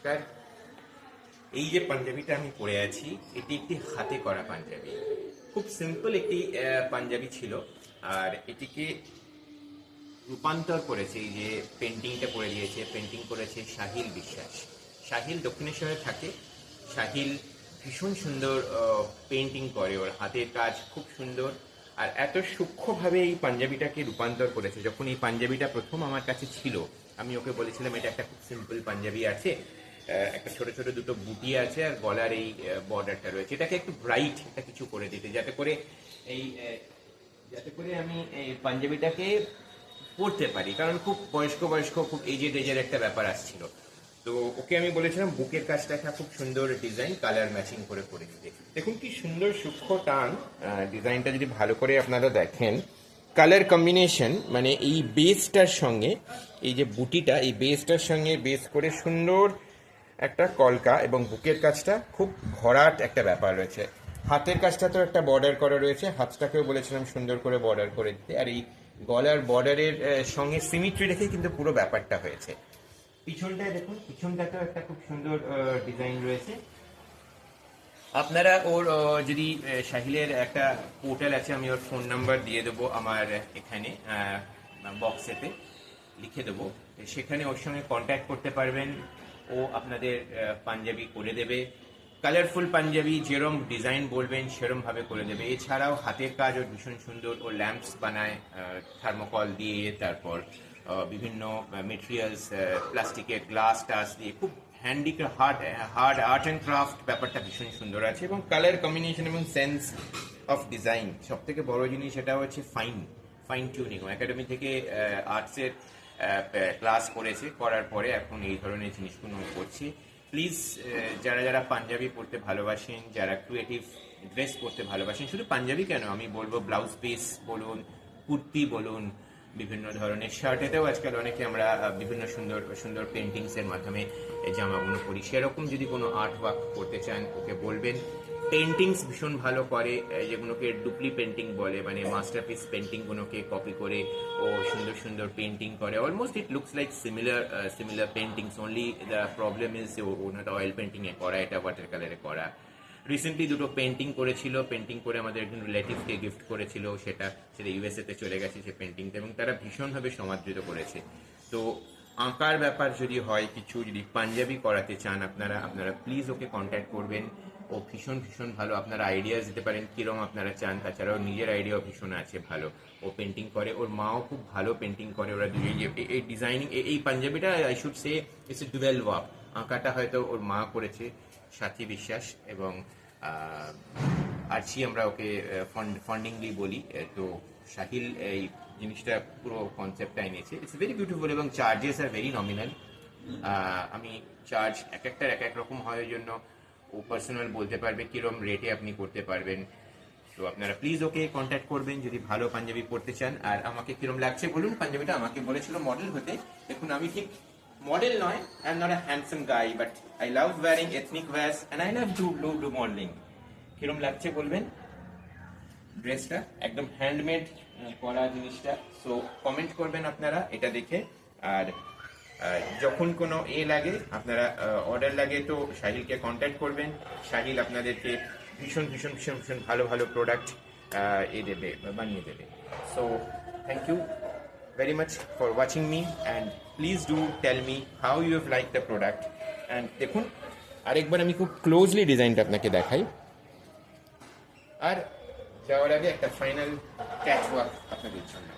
নমস্কার। এই যে পাঞ্জাবিটা আমি পরে আছি, এটি একটি হাতে করা পাঞ্জাবি। খুব সিম্পল একটি পাঞ্জাবি ছিল, আর এটিকে রূপান্তর করেছে, এই যে পেন্টিংটা করে দিয়েছে, পেন্টিং করেছে সাহিল বিশ্বাস। সাহিল দক্ষিণেশ্বরে থাকে। সাহিল ভীষণ সুন্দর পেন্টিং করে, ওর হাতের কাজ খুব সুন্দর, আর এত সূক্ষ্মভাবে এই পাঞ্জাবিটাকে রূপান্তর করেছে। যখন এই পাঞ্জাবিটা প্রথম আমার কাছে ছিল, আমি ওকে বলেছিলাম এটা একটা খুব সিম্পল পাঞ্জাবি আছে, একটা ছোট ছোট দুটো বুটি আছে, আর গলার এই বর্ডারটা রয়েছে, এটাকে একটু ব্রাইট একটা কিছু করে দিতে, এই যাতে করে আমি এই পাঞ্জাবিটাকে পরতে পারি, কারণ খুব বয়স্ক খুব এজের একটা ব্যাপার আসছিল। তো ওকে আমি বলেছিলাম বুকের কাজটা একটা খুব সুন্দর ডিজাইন কালার ম্যাচিং করে করে দিতে। দেখুন কি সুন্দর সূক্ষ্ম টান, ডিজাইনটা যদি ভালো করে আপনারা দেখেন, কালার কম্বিনেশন, মানে এই বেসটার সঙ্গে এই যে বুটিটা, এই বেসটার সঙ্গে বেস করে সুন্দর একটা কলকা, এবং বুকের কাজটা খুব ভরাট একটা ব্যাপার রয়েছে। হাতের কাজটা তো একটা বর্ডার করা রয়েছে, হাতটাকেও বলেছিলাম সুন্দর করে বর্ডার করে দিতে, আর এই গলার বর্ডারের সঙ্গে সিমিট্রি রেখে কিন্তু পুরো ব্যাপারটা হয়েছে। পিছনটায় দেখুন, পিছনটাতেও একটা খুব সুন্দর ডিজাইন রয়েছে। আপনারা ওর যদি সাহিলের একটা পোর্টাল আছে, আমি ওর ফোন নাম্বার দিয়ে দেবো আমার এখানে বক্সেতে লিখে দেবো, সেখানে ওর সঙ্গে কন্ট্যাক্ট করতে পারবেন। ও আপনাদের পাঞ্জাবি করে দেবে, কালারফুল পাঞ্জাবি, যেরম ডিজাইন বলবেন সেরম ভাবে করে দেবে। এছাড়াও হাতের কাজ ওর ভীষণ সুন্দর, ও ল্যাম্পস বানায় থার্মোকল দিয়ে, তারপর বিভিন্ন মেটেরিয়ালস, প্লাস্টিকের গ্লাস টাস দিয়ে, খুব হার্ড আর্ট অ্যান্ড ক্রাফট ব্যাপারটা ভীষণ সুন্দর আছে, এবং কালার কম্বিনেশন এবং সেন্স অফ ডিজাইন, সব থেকে বড় জিনিস সেটা হচ্ছে ফাইন টিউনিং। একাডেমি থেকে আর্টসের ক্লাস করার পরে এখন এই ধরনের জিনিসগুলো করছি। প্লিজ যারা যারা পাঞ্জাবি পরতে ভালোবাসেন, যারা ক্রিয়েটিভ ড্রেস পরতে ভালোবাসেন, শুধু পাঞ্জাবি কেন, আমি বলবো ব্লাউজ পিস বলুন, কুর্তি বলুন, বিভিন্ন ধরনের শার্টেতেও আজকাল অনেকে আমরা বিভিন্ন সুন্দর সুন্দর পেন্টিংসের মাধ্যমে জামাগুলো করি। সেরকম যদি কোনো আর্ট ওয়ার্ক করতে চান, ওকে বলবেন। পেন্টিংস ভীষণ ভালো করে, যেগুলোকে ডুপ্লি পেন্টিং বলে, মানে মাস্টারপিস পেন্টিংগুলোকে কপি করে ও সুন্দর সুন্দর পেন্টিং করে। Almost it looks like similar paintings, only the problem is ওনাটা অয়েল পেন্টিংয়ে করা, এটা ওয়াটার কালারে করা। রিসেন্টলি দুটো পেন্টিং করেছিল, পেন্টিং করে আমাদের একজন রিলেটিভকে গিফট করেছিল, সেটা ইউএসএতে চলে গেছে সে পেন্টিংটা, এবং তারা ভীষণভাবে সমাদৃত করেছে। তো আঁকার ব্যাপার যদি হয়, কিছু যদি পাঞ্জাবি করাতে চান আপনারা প্লিজ ওকে কন্ট্যাক্ট করবেন। ও ভীষণ ভালো, আপনারা আইডিয়াস দিতে পারেন কিরম আপনারা চান। তাছাড়াও নিজের আইডিয়াও ভীষণ আছে ভালো, ও পেন্টিং করে, ওর মাও খুব ভালো পেন্টিং করে। ওরা এই ডিজাইনিং, এই পাঞ্জাবিটা I should say it's a dual work. আঁকাটা হয়তো ওর মা করেছে, সাথী বিশ্বাস, এবং আরছি আমরা ওকে ফান্ডিংলি বলি। তো সাহিল এই জিনিসটা পুরো কনসেপ্টটা এনেছে, ইটস ভেরি বিউটিফুল, এবং চার্জেস আর ভেরি নমিনাল। আমি চার্জ একটার এক রকম হয়, ওই জন্য ও পার্সোনাল বলতে পারবে কিরম রেটে আপনি করতে পারবেন। তো আপনারা প্লিজ ওকে কন্ট্যাক্ট করবেন যদি ভালো পাঞ্জাবি পরতে চান। আর আমাকে কিরম লাগছে বলুন পাঞ্জাবিটা, আমাকে বলেছিল মডেল হতে। দেখুন আমি ঠিক মডেল নয়, I am not a handsome guy, but I love wearing ethnic wears and I love do modelling. কিরম লাগছে বলবেন ড্রেসটা, একদম হ্যান্ডমেড করা জিনিসটা। সো কমেন্ট করবেন আপনারা এটা দেখে। আর যখন কোনো লাগে, আপনারা অর্ডার লাগে, তো সাহিলকে কন্ট্যাক্ট করবেন। সাহিল আপনাদেরকে ভীষণ ভালো প্রোডাক্ট দেবে, বানিয়ে দেবে। So thank you very much for watching me, and please do tell me how you have liked the product. And দেখুন আরেকবার আমি খুব ক্লোজলি ডিজাইনটা আপনাকে দেখাই, আর যাওয়ার আগে একটা ফাইনাল ক্যাচ ওয়ার্ক আপনাদের জন্য।